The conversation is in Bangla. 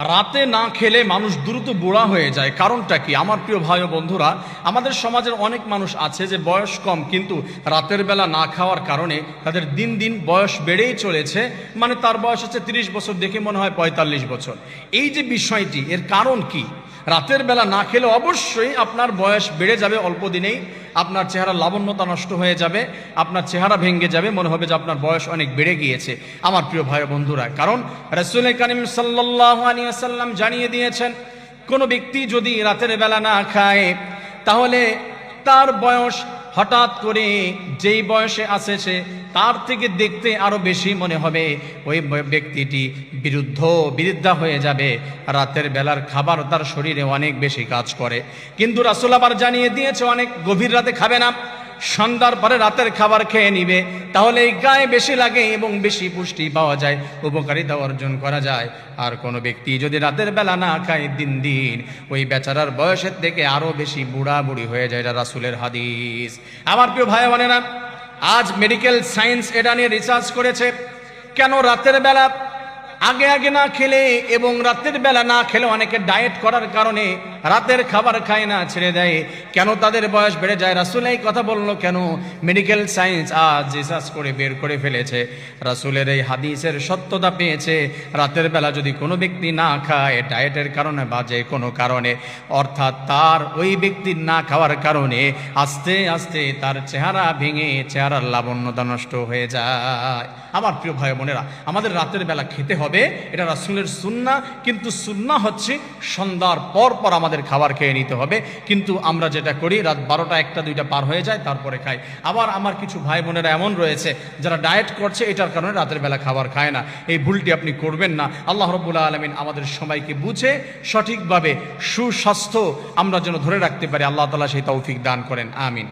রাতে না খেলে মানুষ দ্রুত বুড়া হয়ে যায়, কারণটা কি? আমার প্রিয় ভাই ও বন্ধুরা, আমাদের সমাজের অনেক মানুষ আছে যে বয়স কম, কিন্তু রাতের বেলা না খাওয়ার কারণে তাদের দিন দিন বয়স বেড়েই চলেছে। মানে তার বয়স হচ্ছে 30 বছর, দেখে মনে হয় 45 বছর। এই যে বিষয়টি, এর কারণ কি? রাতের বেলা না খেলে অবশ্যই আপনার বয়স বেড়ে যাবে, অল্প দিনেই আপনার চেহারা লাবণ্যতা নষ্ট হয়ে যাবে, আপনার চেহারা ভেঙে যাবে, মনে হবে যে আপনার বয়স অনেক বেড়ে গিয়েছে। আমার প্রিয় ভাই বন্ধুরা, কারণ রাসূল কারীম সাল্লাল্লাহু আলাইহি ওয়াসাল্লাম জানিয়ে দিয়েছেন, কোনো ব্যক্তি যদি রাতের বেলা না খায় তাহলে তার বয়স হঠাৎ করে যেই বয়সে আছে সে তার থেকে দেখতে আরো বেশি মনে হবে, ওই ব্যক্তিটি বৃদ্ধা হয়ে যাবে। রাতের বেলার খাবার তার শরীরে অনেক বেশি কাজ করে, কিন্তু রাসূল আবার জানিয়ে দিয়েছে অনেক গভীর রাতে খাবে না, সন্ধ্যার পরে রাতের খাবার খেয়ে নিবে, তাহলে এই গায়ে বেশি লাগে এবং বেশি পুষ্টি পাওয়া যায়, উপকারিতা অর্জন করা যায়। আর কোনো ব্যক্তি যদি রাতের বেলা না খায়, দিন দিন ওই বেচারার বয়সের থেকে আরো বেশি বুড়া বুড়ি হয়ে যায়। এটা রাসূলের হাদিস। আমার প্রিয় ভাই বোনেরা, আজ মেডিকেল সায়েন্স এটা নিয়ে রিসার্চ করেছে, কেন রাতের বেলা আগে আগে না খেলে এবং রাতের বেলা না খেলে অনেকে ডায়েট করার কারণে রাতের খাবার খায় না, ছেড়ে দেয়, কেন তাদের বয়স বেড়ে যায়? রাসূল এই কথা বললো কেন? মেডিকেল সায়েন্স আজ রিসার্চ করে বের করে ফেলেছে, রাসূলের এই হাদিসের সত্যতা পেয়েছে। রাতের বেলা যদি কোনো ব্যক্তি না খায় ডায়েটের কারণে বা যে কোনো কারণে, অর্থাৎ তার ওই ব্যক্তির না খাওয়ার কারণে আস্তে আস্তে তার চেহারা ভেঙে চেহারার লাবণ্যতা নষ্ট হয়ে যায়। আমার প্রিয় ভাই বোনেরা, আমাদের রাতের বেলা খেতে হবে, এটা রাসূলের সুন্নাহ, কিন্তু সুন্নাহ হচ্ছে সন্ধ্যার পর পর আমাদের খাবার খেয়ে নিতে হবে। কিন্তু আমরা যেটা করি, রাত 12টা 1টা 2টা পার হয়ে যায় তারপরে খাই। আবার আমার কিছু ভাই বোনেরা এমন রয়েছে যারা ডায়েট করছে, এটার কারণে রাতের বেলা খাবার খায় না। এই ভুলটি আপনি করবেন না। আল্লাহ রাব্বুল আলামিন আমাদের সবাইকে বুঝে সঠিকভাবে সুস্বাস্থ্য আমরা যেন ধরে রাখতে পারি, আল্লাহ তাআলা সেই তৌফিক দান করেন। আমিন।